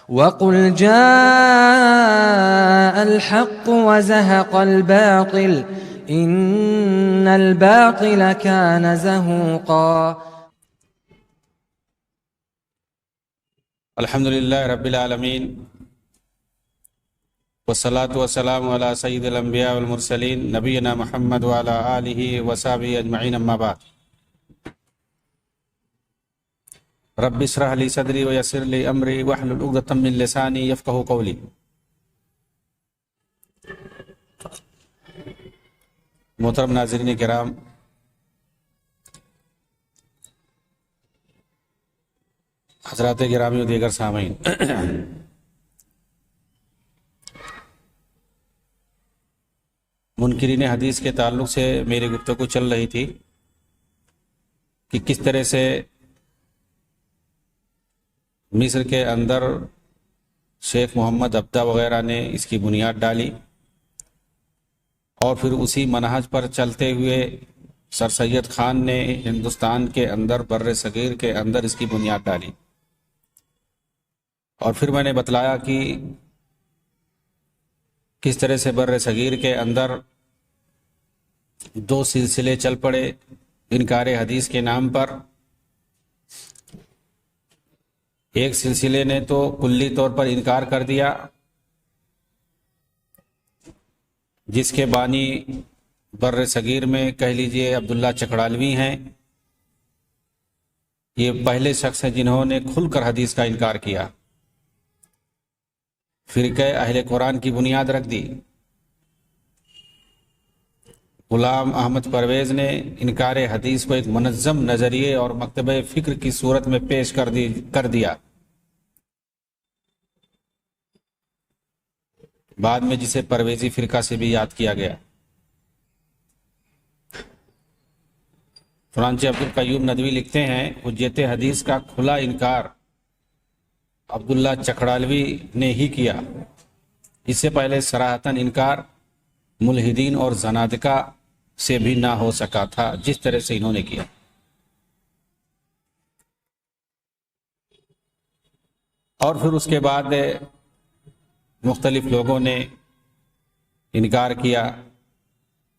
وقل جاء الحق وزهق الباطل إن الباطل كان زهوقا۔ الحمد للہ رب العالمین والصلاة والسلام علی سید الانبیاء والمرسلین نبینا محمد وعلی آلہ وصحبہ اجمعین، اما بعد۔ رب اشرح لی صدری ویسر لی امری واحلل عقدۃ من لسانی یفقہوا قولی۔ محترم ناظرین کرام، حضرات گرامی و دیگر سامعین، منکرین حدیث کے تعلق سے میری گفتگو چل رہی تھی کہ کس طرح سے مصر کے اندر شیخ محمد عبدہ وغیرہ نے اس کی بنیاد ڈالی اور پھر اسی منہج پر چلتے ہوئے سر سید خان نے ہندوستان کے اندر بر صغیر کے اندر اس کی بنیاد ڈالی۔ اور پھر میں نے بتلایا کہ کس طرح سے بر صغیر کے اندر دو سلسلے چل پڑے انکار حدیث کے نام پر۔ ایک سلسلے نے تو کلی طور پر انکار کر دیا، جس کے بانی بر صغیر میں کہہ لیجئے عبداللہ چکڑالوی ہیں۔ یہ پہلے شخص ہیں جنہوں نے کھل کر حدیث کا انکار کیا، فرقہ اہل قرآن کی بنیاد رکھ دی۔ غلام احمد پرویز نے انکار حدیث کو ایک منظم نظریے اور مکتبہ فکر کی صورت میں پیش کر دیا، بعد میں جسے پرویزی فرقہ سے بھی یاد کیا گیا۔ چنانچہ عبدالقیوم ندوی لکھتے ہیں، حجت حدیث کا کھلا انکار عبداللہ چکڑالوی نے ہی کیا، اس سے پہلے صراحتاً انکار ملحدین اور زنادقہ سے بھی نہ ہو سکا تھا جس طرح سے انہوں نے کیا۔ اور پھر اس کے بعد مختلف لوگوں نے انکار کیا۔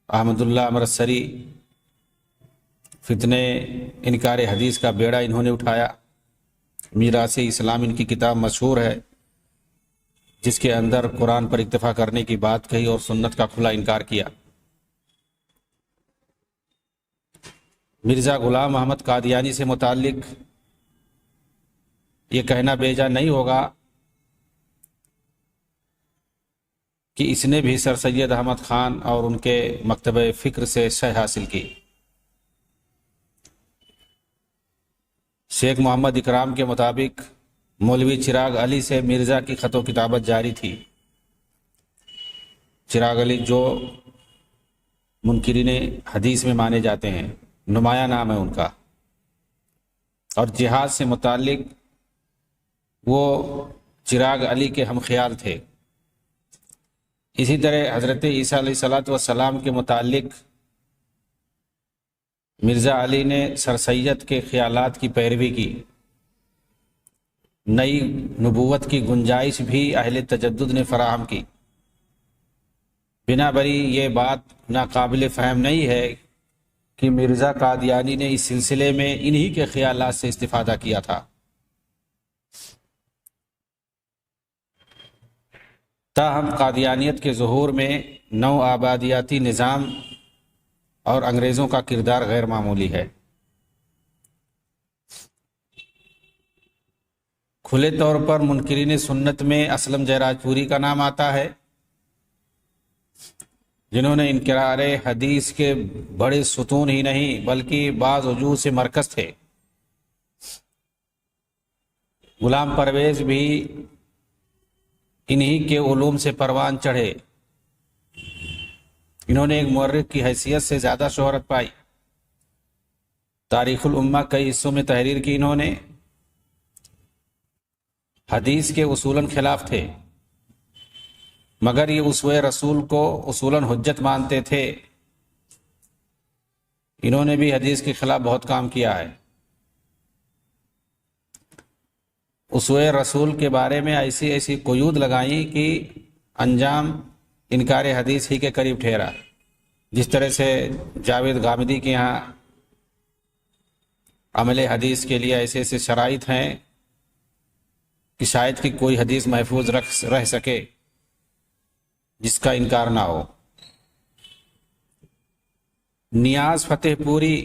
احمد اللہ امرتسری فتنے انکار حدیث کا بیڑا انہوں نے اٹھایا۔ میراث اسلام ان کی کتاب مشہور ہے، جس کے اندر قرآن پر اکتفا کرنے کی بات کہی اور سنت کا کھلا انکار کیا۔ مرزا غلام احمد قادیانی سے متعلق یہ کہنا بیجا نہیں ہوگا کہ اس نے بھی سر سید احمد خان اور ان کے مکتبہ فکر سے شہ حاصل کی۔ شیخ محمد اکرام کے مطابق مولوی چراغ علی سے مرزا کی خط و کتابت جاری تھی۔ چراغ علی جو منکرین حدیث میں مانے جاتے ہیں، نمایاں نام ہے ان کا، اور جہاد سے متعلق وہ چراغ علی کے ہم خیال تھے۔ اسی طرح حضرت عیسیٰ علیہ السلام کے متعلق مرزا علی نے سر سید کے خیالات کی پیروی کی۔ نئی نبوت کی گنجائش بھی اہل تجدد نے فراہم کی۔ بنا بری یہ بات ناقابل فہم نہیں ہے کہ مرزا قادیانی نے اس سلسلے میں انہی کے خیالات سے استفادہ کیا تھا۔ تاہم قادیانیت کے ظہور میں نو آبادیاتی نظام اور انگریزوں کا کردار غیر معمولی ہے۔ کھلے طور پر منکرین سنت میں اسلم جیراج پوری کا نام آتا ہے، جنہوں نے انکار حدیث کے بڑے ستون ہی نہیں بلکہ بعض وجوہ سے مرکز تھے۔ غلام پرویز بھی انہی کے علوم سے پروان چڑھے۔ انہوں نے ایک مورخ کی حیثیت سے زیادہ شہرت پائی۔ تاریخ الامہ کئی حصوں میں تحریر کی انہوں نے۔ حدیث کے اصولاً خلاف تھے، مگر یہ اسوہ رسول کو اصولاً حجت مانتے تھے۔ انہوں نے بھی حدیث کے خلاف بہت کام کیا ہے۔ اسوہ رسول کے بارے میں ایسی ایسی قیود لگائیں کہ انجام انکار حدیث ہی کے قریب ٹھہرا. جس طرح سے جاوید غامدی کے یہاں عمل حدیث کے لیے ایسے ایسے شرائط ہیں کہ شاید کہ کوئی حدیث محفوظ رہ سکے جس کا انکار نہ ہو. نیاز فتح پوری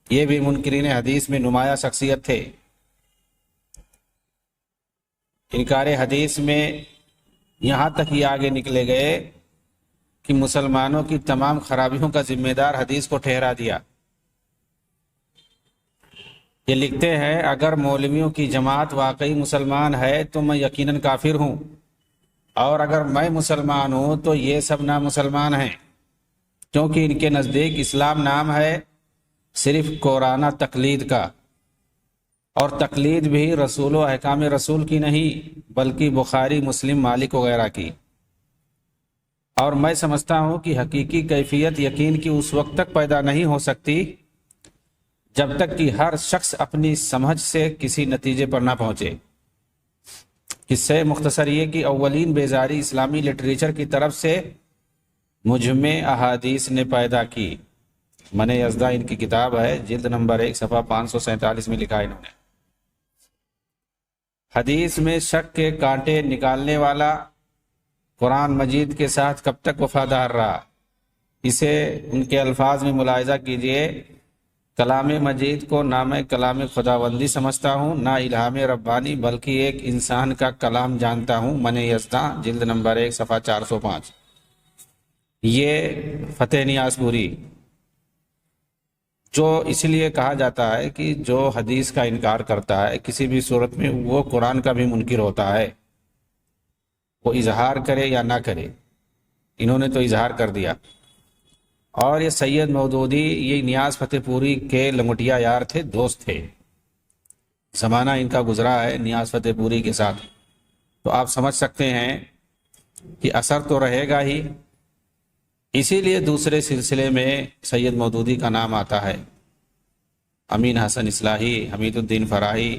یہ بھی منکرین حدیث میں نمایاں شخصیت تھے. انکار حدیث میں یہاں تک ہی آگے نکلے گئے کہ مسلمانوں کی تمام خرابیوں کا ذمہ دار حدیث کو ٹھہرا دیا. یہ لکھتے ہیں اگر مولویوں کی جماعت واقعی مسلمان ہے تو میں یقیناً کافر ہوں، اور اگر میں مسلمان ہوں تو یہ سب نامسلمان ہیں، کیونکہ ان کے نزدیک اسلام نام ہے صرف قرآنہ تقلید کا، اور تقلید بھی رسول و احکام رسول کی نہیں بلکہ بخاری، مسلم، مالک وغیرہ کی. اور میں سمجھتا ہوں کہ حقیقی کیفیت یقین کی اس وقت تک پیدا نہیں ہو سکتی جب تک کہ ہر شخص اپنی سمجھ سے کسی نتیجے پر نہ پہنچے. قصہ مختصر یہ کہ اولین بیزاری اسلامی لٹریچر کی طرف سے مجمع احادیث نے پیدا کی. من یزدہ ان کی کتاب ہے، جلد نمبر 1 صفحہ 547 میں لکھا انہوں نے. حدیث میں شک کے کانٹے نکالنے والا قرآن مجید کے ساتھ کب تک وفادار رہا؟ اسے ان کے الفاظ میں ملاحظہ کیجئے. کلام مجید کو نہ میں کلام خداوندی سمجھتا ہوں، نہ الہام ربانی، بلکہ ایک انسان کا کلام جانتا ہوں. من یزدہ جلد نمبر 1 صفحہ 405. یہ فتح نیاز پوری، جو اس لیے کہا جاتا ہے کہ جو حدیث کا انکار کرتا ہے کسی بھی صورت میں وہ قرآن کا بھی منکر ہوتا ہے، وہ اظہار کرے یا نہ کرے. انہوں نے تو اظہار کر دیا. اور یہ سید مودودی یہ نیاز فتح پوری کے لنگوٹیا یار تھے، دوست تھے. زمانہ ان کا گزرا ہے نیاز فتح پوری کے ساتھ، تو آپ سمجھ سکتے ہیں کہ اثر تو رہے گا ہی. اسی لیے دوسرے سلسلے میں سید مودودی کا نام آتا ہے. امین حسن اصلاحی، حمید الدین فراہی،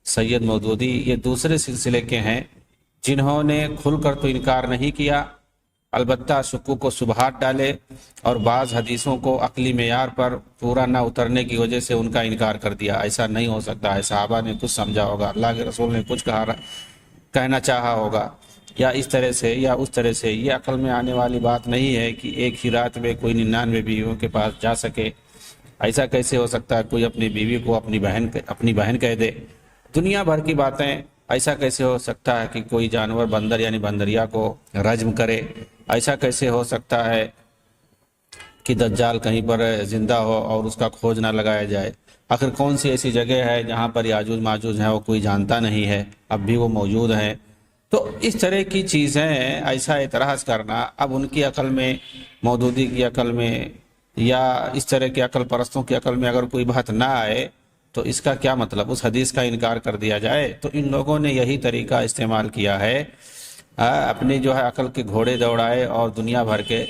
سید مودودی یہ دوسرے سلسلے کے ہیں جنہوں نے کھل کر تو انکار نہیں کیا، البتہ شکوک کو شبہات ڈالے اور بعض حدیثوں کو عقلی معیار پر پورا نہ اترنے کی وجہ سے ان کا انکار کر دیا. ایسا نہیں ہو سکتا ہے، صحابہ نے کچھ سمجھا ہوگا، اللہ کے رسول نے کچھ کہنا چاہا ہوگا، یا اس طرح سے یا اس طرح سے. یہ عقل میں آنے والی بات نہیں ہے کہ ایک ہی رات میں کوئی 99 بیویوں کے پاس جا سکے. ایسا کیسے ہو سکتا ہے؟ کوئی اپنی بیوی کو اپنی بہن کہہ دے. دنیا بھر کی باتیں. ایسا کیسے ہو سکتا ہے کہ کوئی جانور بندر یعنی بندریا کو رجم کرے؟ ایسا کیسے ہو سکتا ہے کہ دجال کہیں پر زندہ ہو اور اس کا کھوج نہ لگایا جائے؟ آخر کون سی ایسی جگہ ہے جہاں پر یاجوج ماجوج ہیں وہ کوئی جانتا نہیں ہے، اب بھی وہ موجود ہیں. تو اس طرح کی چیزیں ایسا اعتراض کرنا اب ان کی عقل میں، مودودی کی عقل میں یا اس طرح کے عقل پرستوں کی عقل میں اگر کوئی بات نہ آئے تو اس کا کیا مطلب؟ اس حدیث کا انکار کر دیا جائے. تو ان لوگوں نے یہی طریقہ استعمال کیا ہے، اپنی جو ہے عقل کے گھوڑے دوڑائے اور دنیا بھر کے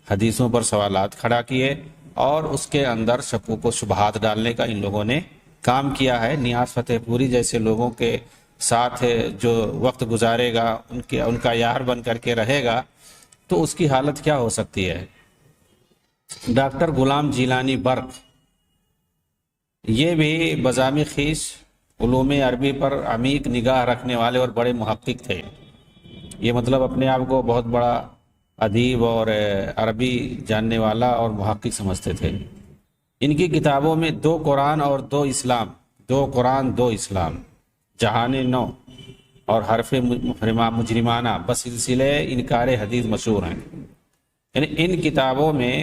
حدیثوں پر سوالات کھڑا کیے اور اس کے اندر شکوک و شبہات ڈالنے کا ان لوگوں نے کام کیا ہے. نیاز فتح پوری جیسے لوگوں کے ساتھ جو وقت گزارے گا، ان کا یار بن کر کے رہے گا، تو اس کی حالت کیا ہو سکتی ہے. ڈاکٹر غلام جیلانی برق یہ بھی بزامی خیش علوم عربی پر عمیق نگاہ رکھنے والے اور بڑے محقق تھے. یہ مطلب اپنے آپ کو بہت بڑا ادیب اور عربی جاننے والا اور محقق سمجھتے تھے. ان کی کتابوں میں 2 قرآن اور 2 اسلام، 2 قرآن 2 اسلام، جہان نو اور حرف مجرمانہ بسلسلے انکار حدیث مشہور ہیں. یعنی ان کتابوں میں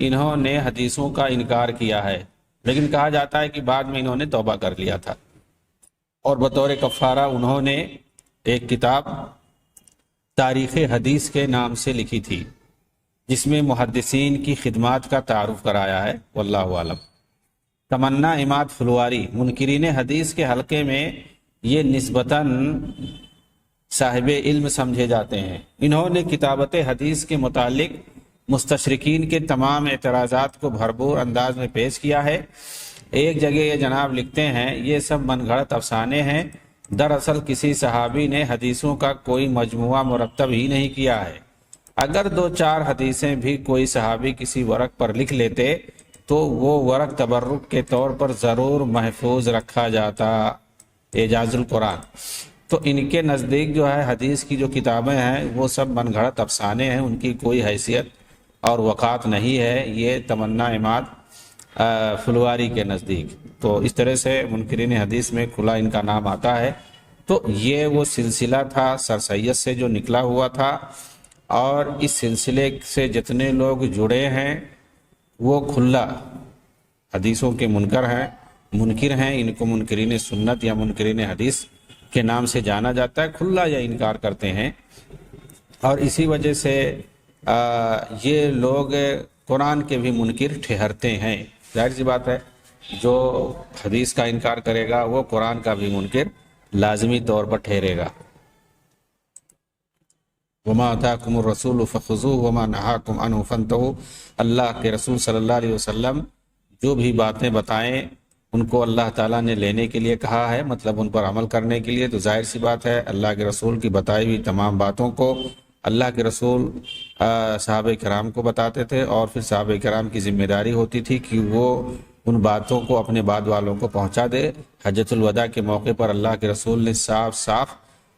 انہوں نے حدیثوں کا انکار کیا ہے، لیکن کہا جاتا ہے کہ بعد میں انہوں نے توبہ کر لیا تھا اور بطور کفارہ انہوں نے ایک کتاب تاریخ حدیث کے نام سے لکھی تھی جس میں محدثین کی خدمات کا تعارف کرایا ہے. واللہ اعلم. تمنا عماد فلواری منکرین حدیث کے حلقے میں یہ نسبتاً صاحب علم سمجھے جاتے ہیں. انہوں نے کتابت حدیث کے متعلق مستشرقین کے تمام اعتراضات کو بھرپور انداز میں پیش کیا ہے ایک جگہ یہ جناب لکھتے ہیں یہ سب من گھڑت افسانے ہیں، دراصل کسی صحابی نے حدیثوں کا کوئی مجموعہ مرتب ہی نہیں کیا ہے، اگر 2-4 حدیثیں بھی کوئی صحابی کسی ورق پر لکھ لیتے تو وہ ورق تبرک کے طور پر ضرور محفوظ رکھا جاتا۔ اعجاز القرآن۔ تو ان کے نزدیک جو ہے حدیث کی جو کتابیں ہیں وہ سب من گھڑت افسانے ہیں، ان کی کوئی حیثیت اور وقعت نہیں ہے، یہ تمنا عماد فلواری کے نزدیک۔ تو اس طرح سے منکرین حدیث میں کھلا ان کا نام آتا ہے۔ تو یہ وہ سلسلہ تھا سر سید سے جو نکلا ہوا تھا، اور اس سلسلے سے جتنے لوگ جڑے ہیں وہ کھلا حدیثوں کے منکر ہیں، ان کو منکرین سنت یا منکرین حدیث کے نام سے جانا جاتا ہے، کھلا یا انکار کرتے ہیں۔ اور اسی وجہ سے یہ لوگ قرآن کے بھی منکر ٹھہرتے ہیں۔ ظاہر سی بات ہے جو حدیث کا انکار کرے گا وہ قرآن کا بھی منکر لازمی طور پر ٹھہرے گا۔ وما اتاکم الرسول فخذوہ وما نہاکم عنہ فانتہوا، اللہ کے رسول صلی اللہ علیہ وسلم جو بھی باتیں بتائیں ان کو اللہ تعالیٰ نے لینے کے لیے کہا ہے، مطلب ان پر عمل کرنے کے لیے۔ تو ظاہر سی بات ہے اللہ کے رسول کی بتائی ہوئی تمام باتوں کو اللہ کے رسول صحابہ کرام کو بتاتے تھے، اور پھر صحابہ کرام کی ذمہ داری ہوتی تھی کہ وہ ان باتوں کو اپنے بعد والوں کو پہنچا دے۔ حجۃ الوداع کے موقع پر اللہ کے رسول نے صاف صاف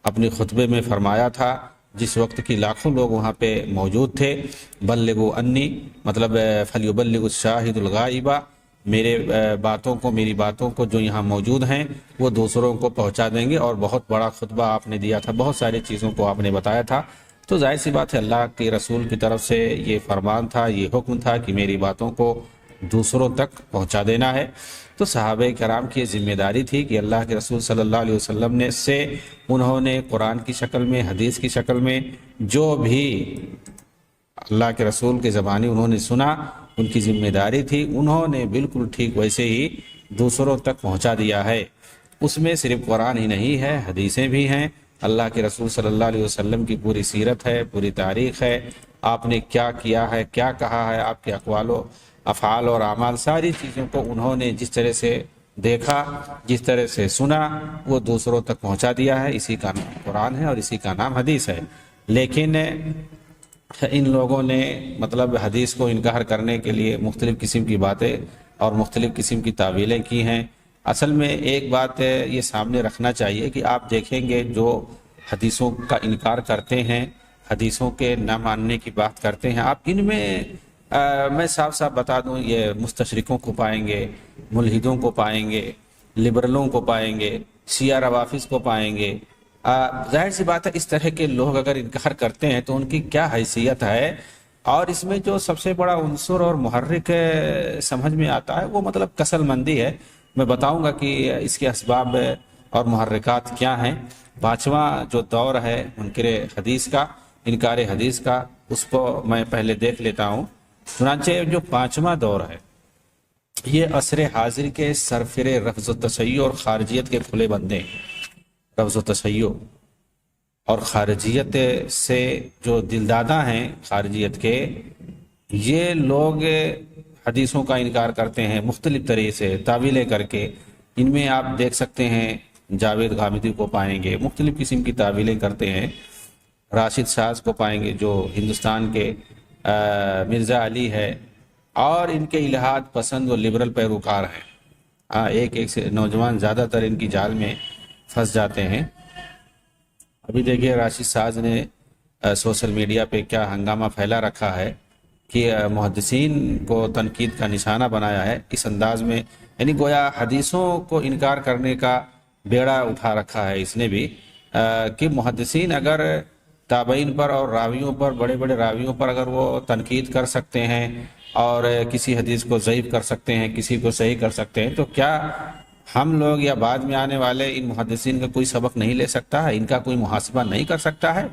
اپنے خطبے میں فرمایا تھا، جس وقت کی لاکھوں لوگ وہاں پہ موجود تھے، بلغوا انی، مطلب فلیبلغ الشاہد الغائبہ، میری باتوں کو جو یہاں موجود ہیں وہ دوسروں کو پہنچا دیں گے۔ اور بہت بڑا خطبہ آپ نے دیا تھا، بہت ساری چیزوں کو آپ نے بتایا تھا۔ تو ظاہر سی بات ہے اللہ کے رسول کی طرف سے یہ فرمان تھا، یہ حکم تھا کہ میری باتوں کو دوسروں تک پہنچا دینا ہے۔ تو صحابہ کرام کی یہ ذمہ داری تھی کہ اللہ کے رسول صلی اللہ علیہ وسلم نے سے انہوں نے قرآن کی شکل میں، حدیث کی شکل میں جو بھی اللہ کے رسول کے زبانی انہوں نے سنا، ان کی ذمہ داری تھی، انہوں نے بالکل ٹھیک ویسے ہی دوسروں تک پہنچا دیا ہے۔ اس میں صرف قرآن ہی نہیں ہے، حدیثیں بھی ہیں، اللہ کے رسول صلی اللہ علیہ وسلم کی پوری سیرت ہے، پوری تاریخ ہے، آپ نے کیا کیا ہے، کیا کہا ہے، آپ کے اقوال و افعال اور اعمال، ساری چیزوں کو انہوں نے جس طرح سے دیکھا، جس طرح سے سنا، وہ دوسروں تک پہنچا دیا ہے۔ اسی کا نام قرآن ہے اور اسی کا نام حدیث ہے۔ لیکن ان لوگوں نے مطلب حدیث کو انکار کرنے کے لیے مختلف قسم کی باتیں اور مختلف قسم کی تعویلیں کی ہیں۔ اصل میں ایک بات یہ سامنے رکھنا چاہیے کہ آپ دیکھیں گے جو حدیثوں کا انکار کرتے ہیں، حدیثوں کے نہ ماننے کی بات کرتے ہیں، آپ ان میں میں صاف صاف بتا دوں یہ مستشرقوں کو پائیں گے، ملحدوں کو پائیں گے، لبرلوں کو پائیں گے، شیعہ روافض کو پائیں گے۔ ظاہر سی بات ہے اس طرح کے لوگ اگر انکار کرتے ہیں تو ان کی کیا حیثیت ہے۔ اور اس میں جو سب سے بڑا عنصر اور محرک سمجھ میں آتا ہے وہ مطلب کسل مندی ہے۔ میں بتاؤں گا کہ اس کے اسباب اور محرکات کیا ہیں۔ 5واں جو دور ہے منکر حدیث کا، انکار حدیث کا، اس کو میں پہلے دیکھ لیتا ہوں۔ چنانچہ جو 5واں دور ہے یہ عصر حاضر کے سرفر رفض و تشیع اور خارجیت کے کھلے بندے ہیں۔ رفض و تشیع اور خارجیت سے جو دلدادہ ہیں خارجیت کے، یہ لوگ حدیثوں کا انکار کرتے ہیں مختلف طریقے سے، تعویلیں کر کے۔ ان میں آپ دیکھ سکتے ہیں جاوید غامدی کو پائیں گے، مختلف قسم کی تعویلیں کرتے ہیں۔ راشد شاز کو پائیں گے جو ہندوستان کے مرزا علی ہے، اور ان کے الہاد پسند و لبرل پیروکار ہیں۔ ایک سے نوجوان زیادہ تر ان کی جال میں پھنس جاتے ہیں۔ ابھی دیکھیے راشد شاز نے سوشل میڈیا پہ کیا ہنگامہ پھیلا رکھا ہے کہ محدثین کو تنقید کا نشانہ بنایا ہے اس انداز میں، یعنی گویا حدیثوں کو انکار کرنے کا بیڑا اٹھا رکھا ہے اس نے بھی، کہ محدثین اگر تابعین پر اور راویوں پر، بڑے بڑے راویوں پر اگر وہ تنقید کر سکتے ہیں اور کسی حدیث کو ضعیف کر سکتے ہیں، کسی کو صحیح کر سکتے ہیں، تو کیا ہم لوگ یا بعد میں آنے والے ان محدثین کا کوئی سبق نہیں لے سکتا ہے؟ ان کا کوئی محاسبہ نہیں کر سکتا ہے؟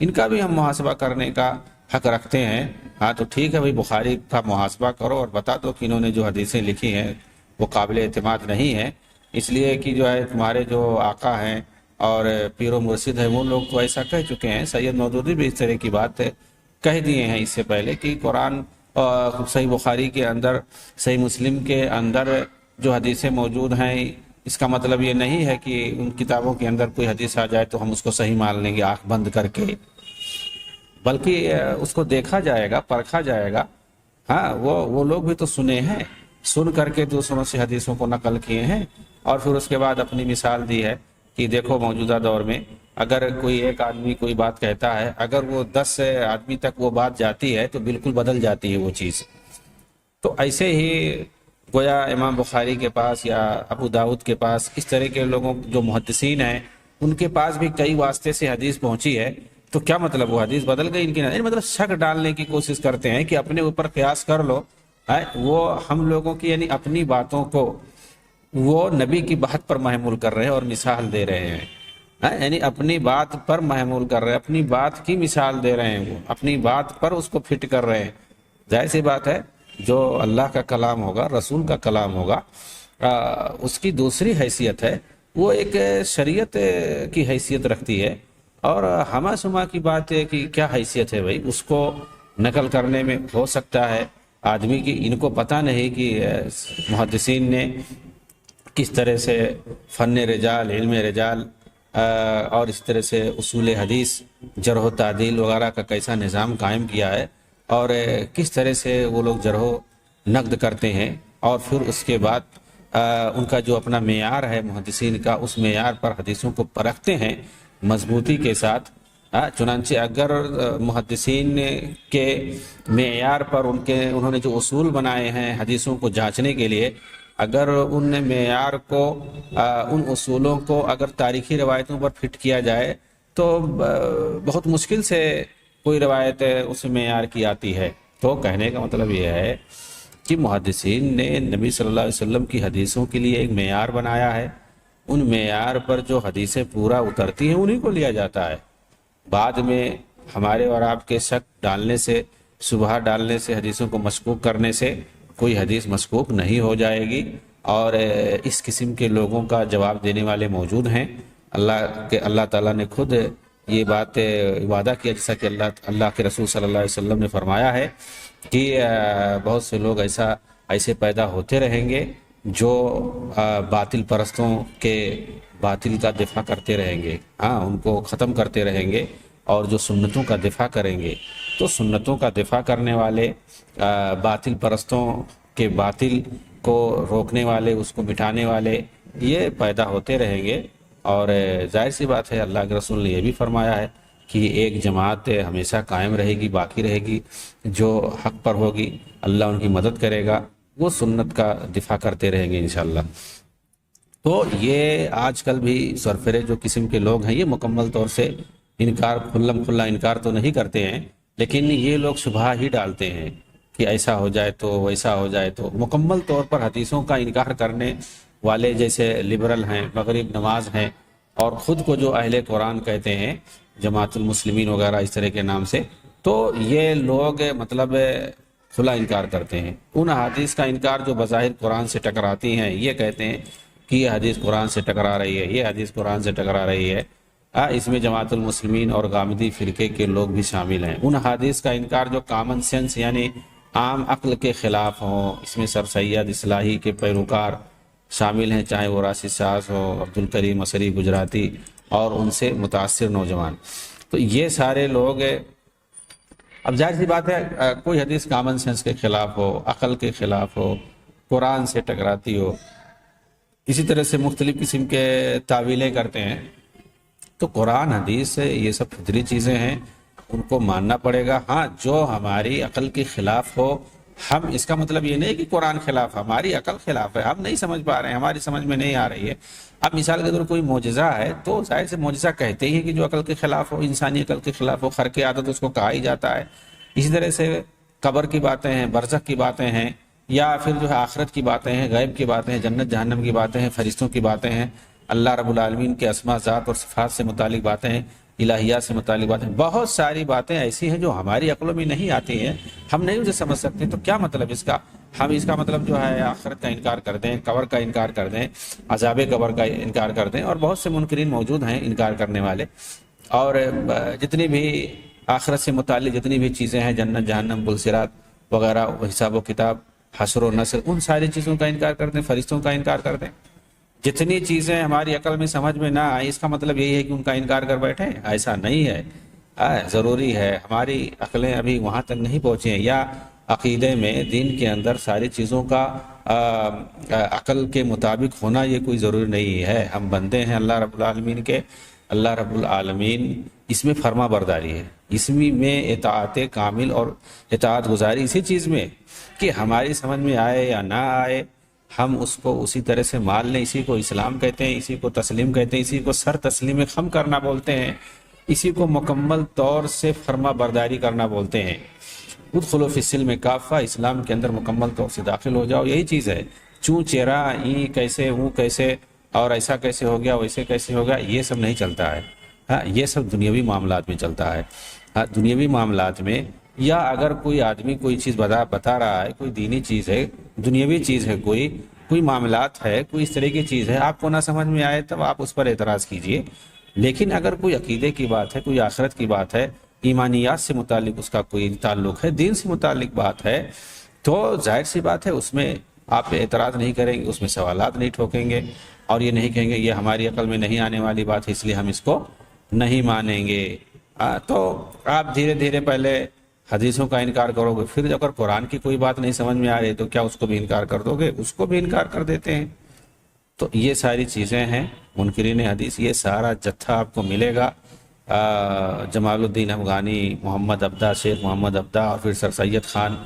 ان کا بھی ہم محاسبہ کرنے کا حق رکھتے ہیں۔ ہاں تو ٹھیک ہے بھائی، بخاری کا محاسبہ کرو اور بتا دو کہ انہوں نے جو حدیثیں لکھی ہیں وہ قابل اعتماد نہیں ہیں، اس لیے کہ جو ہے تمہارے جو آقا ہیں اور پیر و مرشد ہیں وہ لوگ تو ایسا کہہ چکے ہیں۔ سید مودودی بھی اس طرح کی بات کہہ دیے ہیں اس سے پہلے کہ قرآن صحیح بخاری کے اندر، صحیح مسلم کے اندر جو حدیثیں موجود ہیں اس کا مطلب یہ نہیں ہے کہ ان کتابوں کے اندر کوئی حدیث آ جائے تو ہم اس کو صحیح مان لیں گے آنکھ بند کر کے، بلکہ اس کو دیکھا جائے گا، پرکھا جائے گا۔ ہاں وہ لوگ بھی تو سنے ہیں، سن کر کے دوسروں سے حدیثوں کو نقل کیے ہیں، اور پھر اس کے بعد اپنی مثال دی ہے کہ دیکھو موجودہ دور میں اگر کوئی ایک آدمی کوئی بات کہتا ہے، اگر وہ 10 آدمی تک وہ بات جاتی ہے تو بالکل بدل جاتی ہے وہ چیز۔ تو ایسے ہی گویا امام بخاری کے پاس یا ابو داؤد کے پاس اس طرح کے لوگوں جو محدثین ہیں ان کے پاس بھی کئی واسطے سے حدیث پہنچی ہے، تو کیا مطلب وہ حدیث بدل گئی ان کی؟ نہیں، مطلب شک ڈالنے کی کوشش کرتے ہیں کہ اپنے اوپر قیاس کر لو۔ وہ ہم لوگوں کی یعنی اپنی باتوں کو وہ نبی کی بات پر محمول کر رہے ہیں اور مثال دے رہے ہیں، یعنی اپنی بات پر محمول کر رہے ہیں، اپنی بات کی مثال دے رہے ہیں، وہ اپنی بات پر اس کو فٹ کر رہے ہیں۔ ظاہر سی بات ہے جو اللہ کا کلام ہوگا، رسول کا کلام ہوگا، اس کی دوسری حیثیت ہے، وہ ایک شریعت کی حیثیت رکھتی ہے، اور ہمہ سما کی بات ہے کہ کیا حیثیت ہے بھائی، اس کو نقل کرنے میں ہو سکتا ہے آدمی کی ان کو پتہ نہیں کہ محدثین نے کس طرح سے فن رجال، علم رجال اور اس طرح سے اصول حدیث، جرح و تعدیل وغیرہ کا کیسا نظام قائم کیا ہے، اور کس طرح سے وہ لوگ جرح و نقد کرتے ہیں، اور پھر اس کے بعد ان کا جو اپنا معیار ہے محدثین کا، اس معیار پر حدیثوں کو پرکھتے ہیں مضبوطی کے ساتھ۔ چنانچہ اگر محدثین کے معیار پر انہوں نے جو اصول بنائے ہیں حدیثوں کو جانچنے کے لیے، اگر ان معیار کو، ان اصولوں کو اگر تاریخی روایتوں پر فٹ کیا جائے تو بہت مشکل سے کوئی روایت اس معیار کی آتی ہے۔ تو کہنے کا مطلب یہ ہے کہ محدثین نے نبی صلی اللہ علیہ وسلم کی حدیثوں کے لیے ایک معیار بنایا ہے، ان معیار پر جو حدیثیں پورا اترتی ہیں انہی کو لیا جاتا ہے۔ بعد میں ہمارے اور آپ کے شک ڈالنے سے، شبہہ ڈالنے سے، حدیثوں کو مشکوک کرنے سے کوئی حدیث مشکوک نہیں ہو جائے گی، اور اس قسم کے لوگوں کا جواب دینے والے موجود ہیں۔ اللہ تعالیٰ نے خود یہ بات وعدہ کیا، جیسا کہ اللہ کے رسول صلی اللہ علیہ وسلم نے فرمایا ہے کہ بہت سے لوگ ایسے پیدا ہوتے رہیں گے جو باطل پرستوں کے باطل کا دفاع کرتے رہیں گے، ان کو ختم کرتے رہیں گے، اور جو سنتوں کا دفاع کریں گے، تو سنتوں کا دفاع کرنے والے، باطل پرستوں کے باطل کو روکنے والے، اس کو مٹانے والے، یہ پیدا ہوتے رہیں گے۔ اور ظاہر سی بات ہے اللہ کے رسول نے یہ بھی فرمایا ہے کہ ایک جماعت ہمیشہ قائم رہے گی، باقی رہے گی، جو حق پر ہوگی اللہ ان کی مدد کرے گا، وہ سنت کا دفاع کرتے رہیں گے انشاءاللہ۔ تو یہ آج کل بھی سرفرے جو قسم کے لوگ ہیں، یہ مکمل طور سے انکار، کھلم کھلا انکار تو نہیں کرتے ہیں، لیکن یہ لوگ شبہ ہی ڈالتے ہیں کہ ایسا ہو جائے تو ویسا ہو جائے تو۔ مکمل طور پر حدیثوں کا انکار کرنے والے جیسے لبرل ہیں، مغرب نواز ہیں، اور خود کو جو اہل قرآن کہتے ہیں، جماعت المسلمین وغیرہ اس طرح کے نام سے، تو یہ لوگ مطلب کھلا انکار کرتے ہیں۔ ان حدیث کا انکار جو بظاہر قرآن سے ٹکراتی ہیں، یہ کہتے ہیں کہ یہ حدیث قرآن سے ٹکرا رہی ہے، یہ حدیث قرآن سے ٹکرا رہی ہے۔ اس میں جماعت المسلمین اور غامدی فرقے کے لوگ بھی شامل ہیں۔ ان حدیث کا انکار جو کامن سینس یعنی عام عقل کے خلاف ہوں، اس میں سر سید اصلاحی کے پیروکار شامل ہیں، چاہے وہ راشد شاز ہو، عبدالکریم اثری گجراتی اور ان سے متاثر نوجوان، تو یہ سارے لوگ، اب ظاہر سی بات ہے کوئی حدیث کامن سینس کے خلاف ہو، عقل کے خلاف ہو، قرآن سے ٹکراتی ہو، اسی طرح سے مختلف قسم کے تعویلیں کرتے ہیں، تو قرآن حدیث یہ سب فطری چیزیں ہیں، ان کو ماننا پڑے گا۔ ہاں جو ہماری عقل کے خلاف ہو، ہم اس کا مطلب یہ نہیں کہ قرآن خلاف، ہماری عقل خلاف ہے، ہم نہیں سمجھ پا رہے ہیں، ہماری سمجھ میں نہیں آ رہی ہے۔ اب مثال کے طور کوئی معجزہ ہے تو ظاہر سے معجزہ کہتے ہی کہ جو عقل کے خلاف ہو، انسانی عقل کے خلاف ہو، خرق عادت اس کو کہا ہی جاتا ہے۔ اسی طرح سے قبر کی باتیں ہیں، برزخ کی باتیں ہیں، یا پھر جو ہے آخرت کی باتیں ہیں، غیب کی باتیں ہیں، جنت جہنم کی باتیں ہیں، فرشتوں کی باتیں ہیں، اللہ رب العالمین کے اسماء، ذات اور صفات سے متعلق باتیں ہیں، الہیات سے متعلق باتیں، بہت ساری باتیں ایسی ہیں جو ہماری عقلوں میں نہیں آتی ہیں، ہم نہیں اسے سمجھ سکتے۔ تو کیا مطلب اس کا؟ ہم اس کا مطلب جو ہے آخرت کا انکار کر دیں، قبر کا انکار کر دیں، عذاب قبر کا انکار کر دیں، اور بہت سے منکرین موجود ہیں انکار کرنے والے، اور جتنی بھی آخرت سے متعلق جتنی بھی چیزیں ہیں، جنت جہنم پل صراط وغیرہ، حساب و کتاب، حشر و نصر، ان ساری چیزوں کا انکار کرتے ہیں، فرشتوں کا انکار کرتے ہیں. جتنی چیزیں ہماری عقل میں سمجھ میں نہ آئیں اس کا مطلب یہی ہے کہ ان کا انکار کر بیٹھے. ایسا نہیں ہے. ضروری ہے، ہماری عقلیں ابھی وہاں تک نہیں پہنچی ہیں، یا عقیدے میں دین کے اندر ساری چیزوں کا عقل کے مطابق ہونا یہ کوئی ضروری نہیں ہے. ہم بندے ہیں اللہ رب العالمین کے. اللہ رب العالمین اس میں فرما برداری ہے، اس میں اطاعت کامل اور اطاعت گزاری اسی چیز میں کہ ہماری سمجھ میں آئے یا نہ آئے ہم اس کو اسی طرح سے مان لیں. اسی کو اسلام کہتے ہیں، اسی کو تسلیم کہتے ہیں، اسی کو سر تسلیم خم کرنا بولتے ہیں، اسی کو مکمل طور سے فرما برداری کرنا بولتے ہیں. ادخلوا فی السلم کافہ، اسلام کے اندر مکمل طور سے داخل ہو جاؤ. یہی چیز ہے. چوں چیرا این کیسے ہوں کیسے اور ایسا کیسے ہو گیا ویسے کیسے ہو گیا، یہ سب نہیں چلتا ہے. یہ سب دنیاوی معاملات میں چلتا ہے. دنیاوی معاملات میں، یا اگر کوئی آدمی کوئی چیز بتا رہا ہے، کوئی دینی چیز ہے، دنیاوی چیز ہے، کوئی معاملات ہے، کوئی اس طرح کی چیز ہے، آپ کو نہ سمجھ میں آئے تب آپ اس پر اعتراض کیجئے. لیکن اگر کوئی عقیدے کی بات ہے، کوئی آخرت کی بات ہے، ایمانیات سے متعلق اس کا کوئی تعلق ہے، دین سے متعلق بات ہے، تو ظاہر سی بات ہے اس میں آپ اعتراض نہیں کریں گے، اس میں سوالات نہیں ٹھوکیں گے اور یہ نہیں کہیں گے یہ ہماری عقل میں نہیں آنے والی بات ہے اس لیے ہم اس کو نہیں مانیں گے. تو آپ دھیرے دھیرے پہلے حدیثوں کا انکار کرو گے، پھر اگر قرآن کی کوئی بات نہیں سمجھ میں آ رہی تو کیا اس کو بھی انکار کر دو گے؟ اس کو بھی انکار کر دیتے ہیں. تو یہ ساری چیزیں ہیں منکرین حدیث. یہ سارا جتھا آپ کو ملے گا جمال الدین افغانی، محمد عبدہ، شیخ محمد عبدہ، اور پھر سر سید خان،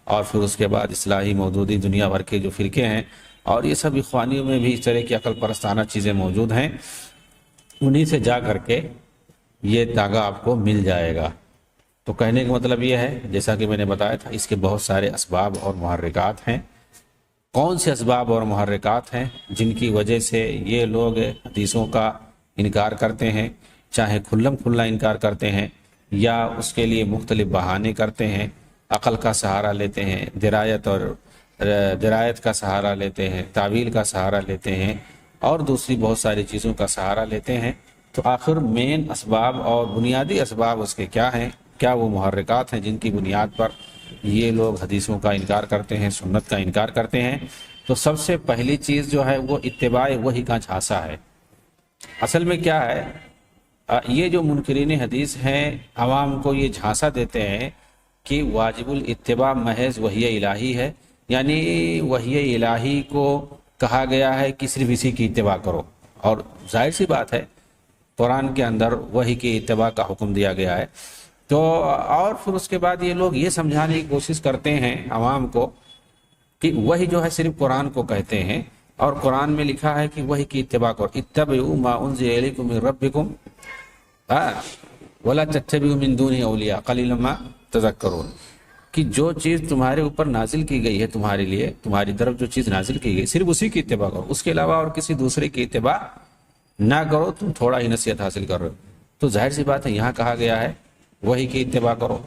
اور پھر اس کے بعد اصلاحی مودودی، دنیا بھر کے جو فرقے ہیں، اور یہ سب اخوانیوں میں بھی اس طرح کی عقل پرستانہ چیزیں موجود ہیں. انہی سے جا کر کے یہ داغا آپ کو مل جائے گا. تو کہنے کا مطلب یہ ہے، جیسا کہ میں نے بتایا تھا، اس کے بہت سارے اسباب اور محرکات ہیں. کون سے اسباب اور محرکات ہیں جن کی وجہ سے یہ لوگ حدیثوں کا انکار کرتے ہیں، چاہے کھلم کھلا انکار کرتے ہیں یا اس کے لیے مختلف بہانے کرتے ہیں، عقل کا سہارا لیتے ہیں، درایت کا سہارا لیتے ہیں، تعویل کا سہارا لیتے ہیں، اور دوسری بہت ساری چیزوں کا سہارا لیتے ہیں. تو آخر مین اسباب اور بنیادی اسباب اس کے کیا ہیں؟ کیا وہ محرکات ہیں جن کی بنیاد پر یہ لوگ حدیثوں کا انکار کرتے ہیں، سنت کا انکار کرتے ہیں؟ تو سب سے پہلی چیز جو ہے وہ اتباع وحی کا جھانسا ہے. اصل میں کیا ہے، یہ جو منکرین حدیث ہیں عوام کو یہ جھانسا دیتے ہیں کہ واجب الاتباع محض وحی الہی ہے، یعنی وحی الہی کو کہا گیا ہے کہ صرف اسی کی اتباع کرو. اور ظاہر سی بات ہے قرآن کے اندر وحی کی اتباع کا حکم دیا گیا ہے. تو اور پھر اس کے بعد یہ لوگ یہ سمجھانے کی کوشش کرتے ہیں عوام کو کہ وحی جو ہے صرف قرآن کو کہتے ہیں، اور قرآن میں لکھا ہے کہ وحی کی اتباع کرو، اتبعوا ما انزل الیکم من ربکم ولا تتبعوا من دونہ اولیاء قلیلا ما تذکرون. کہ جو چیز تمہارے اوپر نازل کی گئی ہے، تمہارے لیے تمہاری طرف جو چیز نازل کی گئی صرف اسی کی اتباع کرو، اس کے علاوہ اور کسی دوسرے کی اتباع نہ کرو، تم تھوڑا ہی نصیحت حاصل کر رہے ہو. تو ظاہر سی بات ہے یہاں کہا گیا ہے وحی کی اتباع کرو،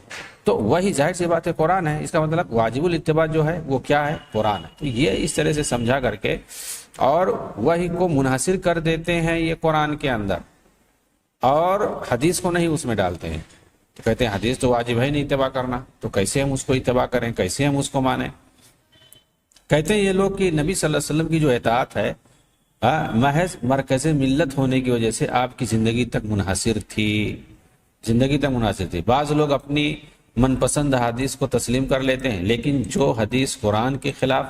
تو وہی ظاہر سی بات ہے قرآن ہے. اس کا مطلب واجب الاتباع جو ہے وہ کیا ہے؟ قرآن ہے. تو یہ اس طرح سے سمجھا کر کے اور وحی کو منحصر کر دیتے ہیں یہ قرآن کے اندر، اور حدیث کو نہیں اس میں ڈالتے ہیں. تو کہتے ہیں حدیث تو واجب ہے نہیں اتباع کرنا، تو کیسے ہم اس کو اتباع کریں، کیسے ہم اس کو مانیں؟ کہتے ہیں یہ لوگ کہ نبی صلی اللہ علیہ وسلم کی جو اطاعت ہے محض مرکز ملت ہونے کی وجہ سے آپ کی زندگی تک منحصر تھی، بعض لوگ اپنی من پسند حدیث کو تسلیم کر لیتے ہیں، لیکن جو حدیث قرآن کے خلاف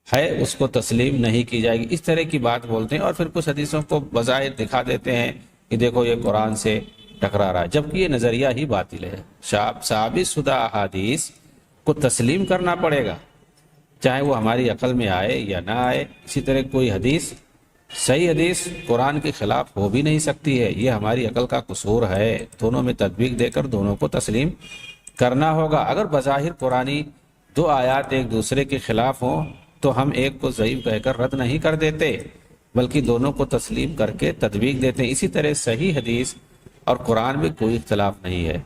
ہے اس کو تسلیم نہیں کی جائے گی، اس طرح کی بات بولتے ہیں. اور پھر کچھ حدیثوں کو بظاہر دکھا دیتے ہیں کہ دیکھو یہ قرآن سے ٹکرا رہا ہے، جبکہ یہ نظریہ ہی باطل ہے. ثابت شدہ احادیث کو تسلیم کرنا پڑے گا، چاہے وہ ہماری عقل میں آئے یا نہ آئے. اسی طرح کوئی حدیث، صحیح حدیث قرآن کے خلاف ہو بھی نہیں سکتی ہے، یہ ہماری عقل کا قصور ہے. دونوں میں تطبیق دے کر دونوں کو تسلیم کرنا ہوگا. اگر بظاہر قرآنی دو آیات ایک دوسرے کے خلاف ہوں تو ہم ایک کو ضعیف کہہ کر رد نہیں کر دیتے، بلکہ دونوں کو تسلیم کر کے تطبیق دیتے ہیں. اسی طرح صحیح حدیث اور قرآن میں کوئی اختلاف نہیں ہے.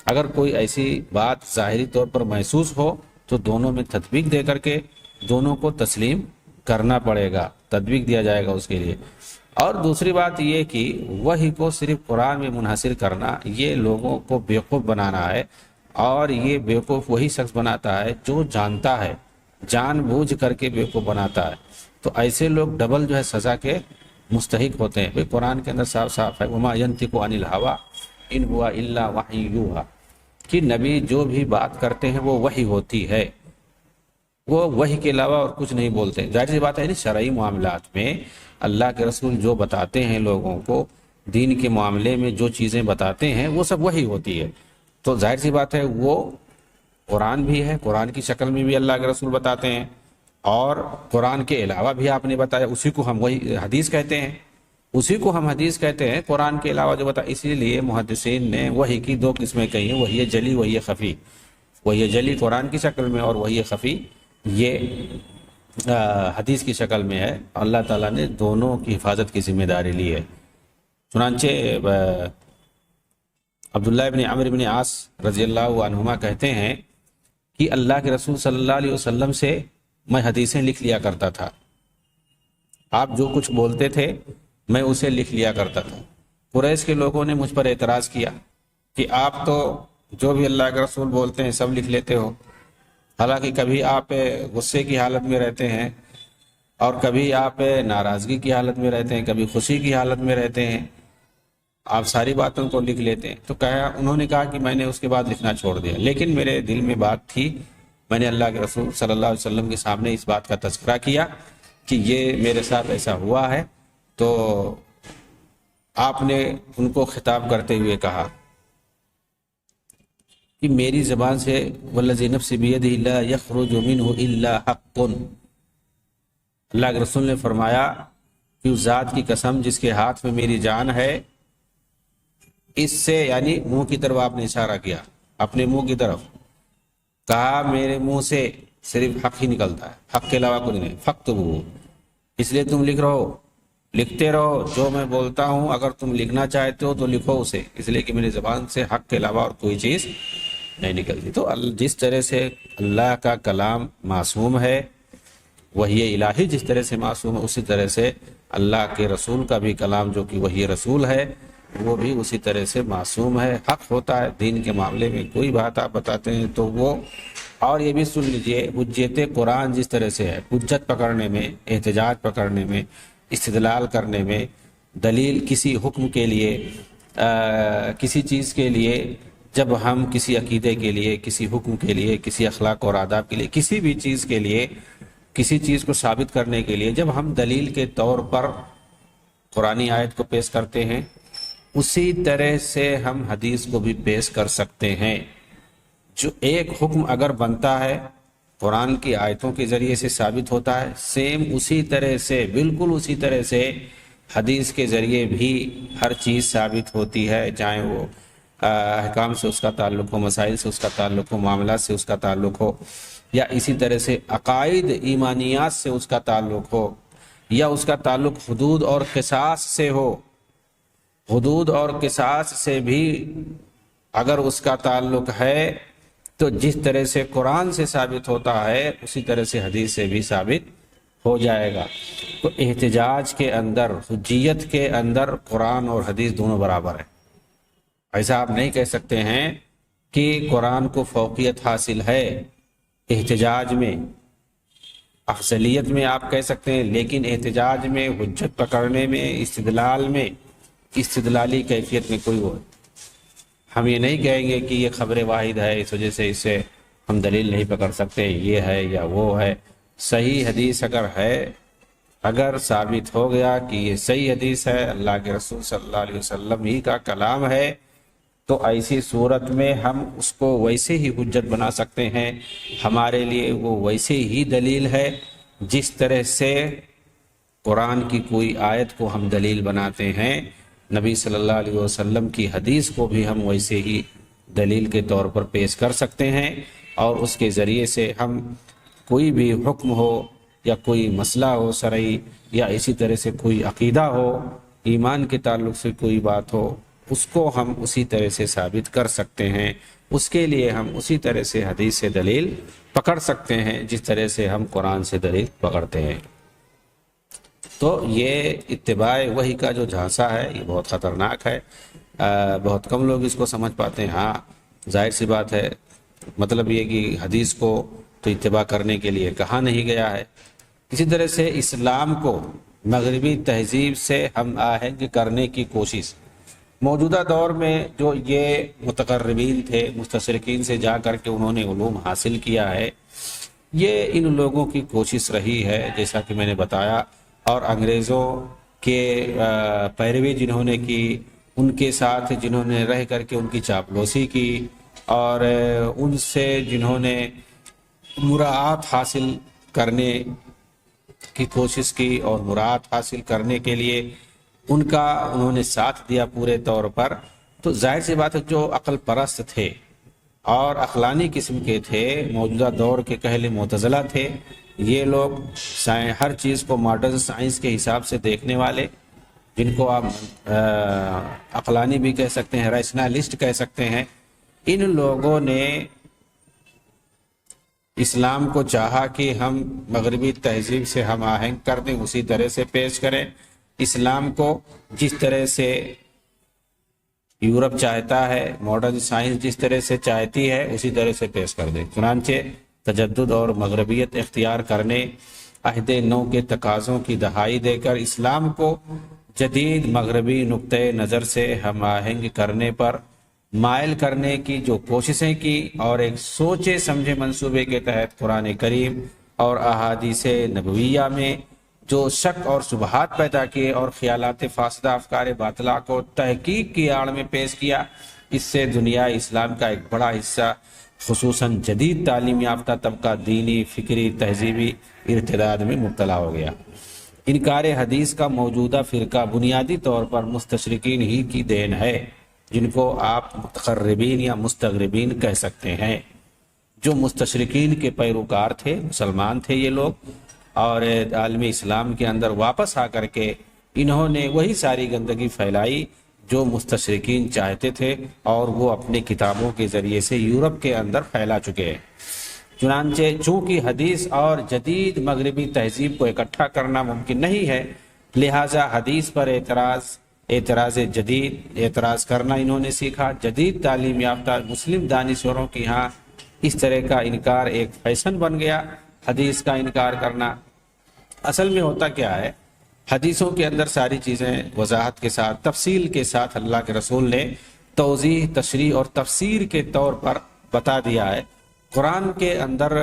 اگر کوئی ایسی بات ظاہری طور پر محسوس ہو تو دونوں میں تطبیق دے کر کے دونوں کو تسلیم کرنا پڑے گا، تطبیق دیا جائے گا اس کے لیے. اور دوسری بات یہ کہ وحی کو صرف قرآن میں منحصر کرنا یہ لوگوں کو بیوقوف بنانا ہے، اور یہ بیوقوف وہی شخص بناتا ہے جو جانتا ہے جان بوجھ کر کے بیوقوف بناتا ہے، تو ایسے لوگ ڈبل جو ہے سزا کے مستحق ہوتے ہیں۔ قرآن کے اندر صاف صاف ہے وما ينطق عن الهوى ان هو الا وحی یوحی، کہ نبی جو بھی بات کرتے ہیں وہ وحی ہوتی ہے، وہ وحی کے علاوہ اور کچھ نہیں بولتے۔ ظاہر سی بات ہے نا، شرعی معاملات میں اللہ کے رسول جو بتاتے ہیں لوگوں کو، دین کے معاملے میں جو چیزیں بتاتے ہیں وہ سب وحی ہوتی ہے، تو ظاہر سی بات ہے وہ قرآن بھی ہے، قرآن کی شکل میں بھی اللہ کے رسول بتاتے ہیں، اور قرآن کے علاوہ بھی آپ نے بتایا، اسی کو ہم وہی حدیث کہتے ہیں، اسی کو ہم حدیث کہتے ہیں، قرآن کے علاوہ جو بتا۔ اسی لیے محدثین نے وحی کی دو قسمیں کہی ہیں، وحی جلی وحی خفی۔ وحی جلی قرآن کی شکل میں اور وحی خفی یہ حدیث کی شکل میں ہے۔ اللہ تعالیٰ نے دونوں کی حفاظت کی ذمہ داری لی ہے۔ چنانچہ عبداللہ ابن عمرو بن عاص رضی اللہ عنہما کہتے ہیں کہ اللہ کے رسول صلی اللہ علیہ وسلم سے میں حدیثیں لکھ لیا کرتا تھا، آپ جو کچھ بولتے تھے میں اسے لکھ لیا کرتا تھا۔ قریش کے لوگوں نے مجھ پر اعتراض کیا کہ آپ تو جو بھی اللہ کے رسول بولتے ہیں سب لکھ لیتے ہو، حالانکہ کبھی آپ غصے کی حالت میں رہتے ہیں اور کبھی آپ ناراضگی کی حالت میں رہتے ہیں، کبھی خوشی کی حالت میں رہتے ہیں، آپ ساری باتوں کو لکھ لیتے ہیں۔ تو انہوں نے کہا کہ میں نے اس کے بعد لکھنا چھوڑ دیا، لیکن میرے دل میں بات تھی، میں نے اللہ کے رسول صلی اللہ علیہ وسلم کے سامنے اس بات کا تذکرہ کیا کہ یہ میرے ساتھ ایسا ہوا ہے، تو آپ نے ان کو خطاب کرتے ہوئے کہا کہ میری زبان سے والذی نفسی بیدہ لا یخرج منہ الا حق، اللہ کے رسول نے فرمایا کہ اس ذات کی قسم جس کے ہاتھ میں میری جان ہے، اس سے یعنی منہ کی طرف آپ نے اشارہ کیا، اپنے منہ کی طرف کہا میرے منہ سے صرف حق ہی نکلتا ہے، حق کے علاوہ کچھ نہیں، فاکتبوہ، اس لیے تم لکھ رہو، لکھتے رہو، جو میں بولتا ہوں اگر تم لکھنا چاہتے ہو تو لکھو اسے، اس لیے کہ میری زبان سے حق کے علاوہ اور کوئی چیز نہیں نکلتی۔ تو جس طرح سے اللہ کا کلام معصوم ہے، وحی الہی جس طرح سے معصوم ہے، اسی طرح سے اللہ کے رسول کا بھی کلام جو کہ وحی رسول ہے وہ بھی اسی طرح سے معصوم ہے، حق ہوتا ہے۔ دین کے معاملے میں کوئی بات آپ بتاتے ہیں تو وہ، اور یہ بھی سن لیجئے، حجت قرآن جس طرح سے ہے، حجت پکڑنے میں، احتجاج پکڑنے میں، استدلال کرنے میں، دلیل کسی حکم کے لیے، کسی چیز کے لیے، جب ہم کسی عقیدے کے لیے، کسی حکم کے لیے، کسی اخلاق اور آداب کے لیے، کسی بھی چیز کے لیے، کسی چیز کو ثابت کرنے کے لیے جب ہم دلیل کے طور پر قرآنی آیت کو پیش کرتے ہیں، اسی طرح سے ہم حدیث کو بھی پیش کر سکتے ہیں۔ جو ایک حکم اگر بنتا ہے قرآن کی آیتوں کے ذریعے سے ثابت ہوتا ہے، سیم اسی طرح سے، بالکل اسی طرح سے حدیث کے ذریعے بھی ہر چیز ثابت ہوتی ہے، چاہے وہ احکام سے اس کا تعلق ہو، مسائل سے اس کا تعلق ہو، معاملات سے اس کا تعلق ہو، یا اسی طرح سے عقائد ایمانیات سے اس کا تعلق ہو، یا اس کا تعلق حدود اور قصاص سے ہو۔ حدود اور قصاص سے بھی اگر اس کا تعلق ہے تو جس طرح سے قرآن سے ثابت ہوتا ہے اسی طرح سے حدیث سے بھی ثابت ہو جائے گا۔ تو احتجاج کے اندر، حجیت کے اندر قرآن اور حدیث دونوں برابر ہیں۔ ایسا آپ نہیں کہہ سکتے ہیں کہ قرآن کو فوقیت حاصل ہے احتجاج میں، افضلیت میں آپ کہہ سکتے ہیں، لیکن احتجاج میں، حجت پکڑنے میں، استدلال میں، استدلالی کیفیت میں کوئی وہ، ہم یہ نہیں کہیں گے کہ یہ خبر واحد ہے اس وجہ سے اس سے ہم دلیل نہیں پکڑ سکتے، یہ ہے یا وہ ہے۔ صحیح حدیث اگر ہے، اگر ثابت ہو گیا کہ یہ صحیح حدیث ہے، اللہ کے رسول صلی اللہ علیہ وسلم ہی کا کلام ہے، تو ایسی صورت میں ہم اس کو ویسے ہی حجت بنا سکتے ہیں، ہمارے لیے وہ ویسے ہی دلیل ہے جس طرح سے قرآن کی کوئی آیت کو ہم دلیل بناتے ہیں، نبی صلی اللہ علیہ وسلم کی حدیث کو بھی ہم ویسے ہی دلیل کے طور پر پیش کر سکتے ہیں، اور اس کے ذریعے سے ہم کوئی بھی حکم ہو یا کوئی مسئلہ ہو شرعی، یا اسی طرح سے کوئی عقیدہ ہو، ایمان کے تعلق سے کوئی بات ہو، اس کو ہم اسی طرح سے ثابت کر سکتے ہیں۔ اس کے لیے ہم اسی طرح سے حدیث سے دلیل پکڑ سکتے ہیں جس طرح سے ہم قرآن سے دلیل پکڑتے ہیں۔ تو یہ اتباع وحی کا جو جھانسا ہے یہ بہت خطرناک ہے، بہت کم لوگ اس کو سمجھ پاتے ہیں۔ ہاں ظاہر سی بات ہے، مطلب یہ کہ حدیث کو تو اتباع کرنے کے لیے کہا نہیں گیا ہے۔ اسی طرح سے اسلام کو مغربی تہذیب سے ہم آہنگ کرنے کی کوشش، موجودہ دور میں جو یہ متقربین تھے، مستشرقین سے جا کر کے انہوں نے علوم حاصل کیا ہے، یہ ان لوگوں کی کوشش رہی ہے، جیسا کہ میں نے بتایا، اور انگریزوں کے پیروی جنہوں نے کی، ان کے ساتھ جنہوں نے رہ کر کے ان کی چاپلوسی کی، اور ان سے جنہوں نے مراعات حاصل کرنے کی کوشش کی اور مراعات حاصل کرنے کے لیے ان کا انہوں نے ساتھ دیا پورے طور پر، تو ظاہر سی بات ہے جو عقل پرست تھے اور عقلانی قسم کے تھے، موجودہ دور کے کہل معتزلہ تھے، یہ لوگ ہر چیز کو ماڈرن سائنس کے حساب سے دیکھنے والے، جن کو آپ عقلانی بھی کہہ سکتے ہیں، ریشنلسٹ کہہ سکتے ہیں، ان لوگوں نے اسلام کو چاہا کہ ہم مغربی تہذیب سے ہم آہنگ کر دیں، اسی طرح سے پیش کریں، اسلام کو جس طرح سے یورپ چاہتا ہے، ماڈرن سائنس جس طرح سے چاہتی ہے، اسی طرح سے پیش کر دیں۔ چنانچہ تجدد اور مغربیت اختیار کرنے، عہد نو کے تقاضوں کی دہائی دے کر اسلام کو جدید مغربی نقطۂ نظر سے ہم آہنگ کرنے پر مائل کرنے کی جو کوششیں کی، اور ایک سوچے سمجھے منصوبے کے تحت قرآن کریم اور احادیث نبویہ میں جو شک اور شبہات پیدا کیے اور خیالات فاسدہ، افکار باطلہ کو تحقیق کی آڑ میں پیش کیا، اس سے دنیا اسلام کا ایک بڑا حصہ، خصوصاً جدید تعلیم یافتہ طبقہ، دینی، فکری، تہذیبی ارتداد میں مبتلا ہو گیا۔ انکار حدیث کا موجودہ فرقہ بنیادی طور پر مستشرقین ہی کی دین ہے، جن کو آپ متقربین یا مستغربین کہہ سکتے ہیں، جو مستشرقین کے پیروکار تھے، مسلمان تھے یہ لوگ، اور عالم اسلام کے اندر واپس آ کر کے انہوں نے وہی ساری گندگی پھیلائی جو مستشرقین چاہتے تھے، اور وہ اپنی کتابوں کے ذریعے سے یورپ کے اندر پھیلا چکے ہیں۔ چنانچہ چونکہ حدیث اور جدید مغربی تہذیب کو اکٹھا کرنا ممکن نہیں ہے، لہٰذا حدیث پر اعتراض جدید اعتراض کرنا انہوں نے سیکھا۔ جدید تعلیم یافتہ مسلم دانشوروں کی ہاں اس طرح کا انکار ایک فیشن بن گیا، حدیث کا انکار کرنا۔ اصل میں ہوتا کیا ہے، حدیثوں کے اندر ساری چیزیں وضاحت کے ساتھ، تفصیل کے ساتھ اللہ کے رسول نے توضیح، تشریح اور تفسیر کے طور پر بتا دیا ہے۔ قرآن کے اندر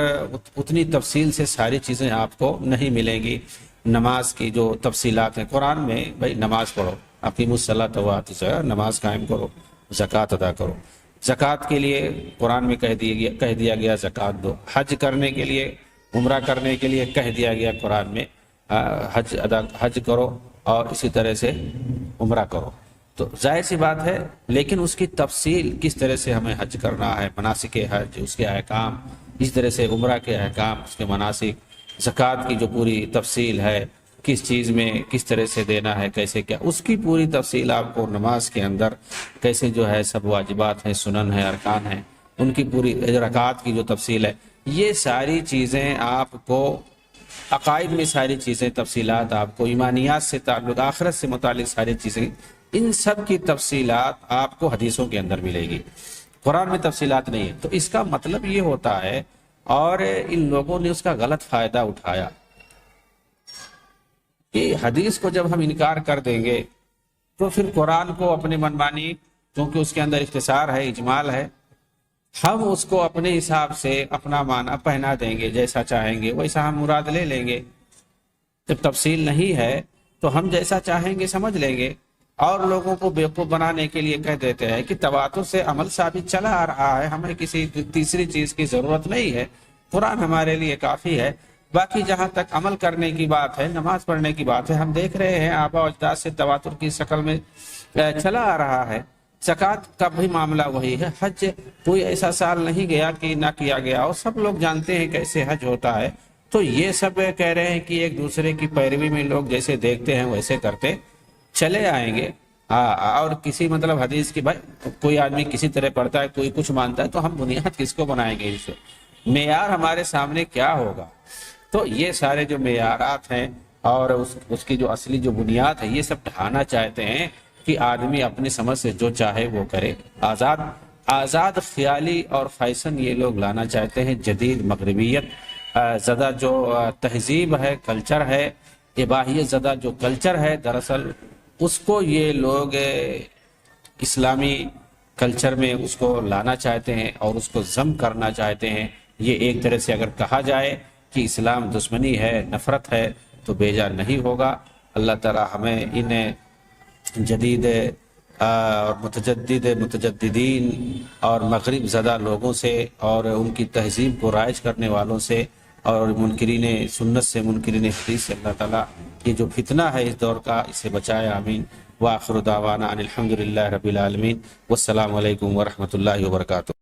اتنی تفصیل سے ساری چیزیں آپ کو نہیں ملیں گی۔ نماز کی جو تفصیلات ہیں قرآن میں، بھائی نماز پڑھو، اقیموا الصلاۃ وآتوا الزکاۃ، نماز قائم کرو، زکوٰۃ ادا کرو۔ زکوٰۃ کے لیے قرآن میں کہہ دیا گیا زکوٰۃ دو۔ حج کرنے کے لیے، عمرہ کرنے کے لیے کہہ دیا گیا قرآن میں حج کرو، اور اسی طرح سے عمرہ کرو۔ تو ظاہر سی بات ہے، لیکن اس کی تفصیل کس طرح سے ہمیں حج کرنا ہے، مناسک حج، اس کے احکام، اس طرح سے عمرہ کے احکام، اس کے مناسک، زکوٰۃ کی جو پوری تفصیل ہے، کس چیز میں کس طرح سے دینا ہے، کیسے کیا، اس کی پوری تفصیل آپ کو نماز کے اندر کیسے جو ہے سب واجبات ہیں، سنن ہیں، ارکان ہیں، ان کی پوری رکعات کی جو تفصیل ہے، یہ ساری چیزیں آپ کو عقائد میں، ساری چیزیں تفصیلات آپ کو ایمانیات سے تعلق، آخرت سے متعلق ساری چیزیں، ان سب کی تفصیلات آپ کو حدیثوں کے اندر ملے گی، قرآن میں تفصیلات نہیں ہے۔ تو اس کا مطلب یہ ہوتا ہے، اور ان لوگوں نے اس کا غلط فائدہ اٹھایا کہ حدیث کو جب ہم انکار کر دیں گے تو پھر قرآن کو اپنے منمانی، کیونکہ اس کے اندر اختصار ہے، اجمال ہے، ہم اس کو اپنے حساب سے اپنا معنی پہنا دیں گے، جیسا چاہیں گے ویسا ہم مراد لے لیں گے۔ جب تفصیل نہیں ہے تو ہم جیسا چاہیں گے سمجھ لیں گے، اور لوگوں کو بیوقوف بنانے کے لیے کہہ دیتے ہیں کہ تواتر سے عمل ثابت چلا آ رہا ہے، ہمیں کسی تیسری چیز کی ضرورت نہیں ہے، قرآن ہمارے لیے کافی ہے۔ باقی جہاں تک عمل کرنے کی بات ہے، نماز پڑھنے کی بات ہے، ہم دیکھ رہے ہیں آباء و اجداد سے تواتر کی شکل میں چلا آ رہا ہے۔ زکوٰۃ کا بھی معاملہ وہی ہے، حج کوئی ایسا سال نہیں گیا کہ نہ کیا گیا، اور سب لوگ جانتے ہیں کیسے حج ہوتا ہے۔ تو یہ سب کہہ رہے ہیں کہ ایک دوسرے کی پیروی میں لوگ جیسے دیکھتے ہیں ویسے کرتے چلے آئیں گے۔ اور کسی مطلب حدیث کی، بھائی کوئی آدمی کسی طرح پڑھتا ہے، کوئی کچھ مانتا ہے، تو ہم بنیاد کس کو بنائیں گے؟ اسے معیار ہمارے سامنے کیا ہوگا؟ تو یہ سارے جو معیارات ہیں اور اس کی جو اصلی جو بنیاد ہے، یہ سب ڈھانا چاہتے ہیں کہ آدمی اپنی سمجھ سے جو چاہے وہ کرے، آزاد آزاد خیالی اور فیشن یہ لوگ لانا چاہتے ہیں، جدید مغربیت زدہ جو تہذیب ہے، کلچر ہے، اباحیت زدہ جو کلچر ہے، دراصل اس کو یہ لوگ اسلامی کلچر میں اس کو لانا چاہتے ہیں اور اس کو ضم کرنا چاہتے ہیں۔ یہ ایک طرح سے اگر کہا جائے کہ اسلام دشمنی ہے، نفرت ہے، تو بیجا نہیں ہوگا۔ اللہ تعالی ہمیں ان جدید اور متجددین اور مغرب زدہ لوگوں سے اور ان کی تہذیب کو رائج کرنے والوں سے اور منکرین سنت سے، منکرین حدیث سے اللہ تعالیٰ یہ جو فتنہ ہے اس دور کا، اسے بچائے، آمین۔ وآخر دعوانا ان الحمدللہ رب العالمین، والسلام علیکم ورحمۃ اللہ وبرکاتہ۔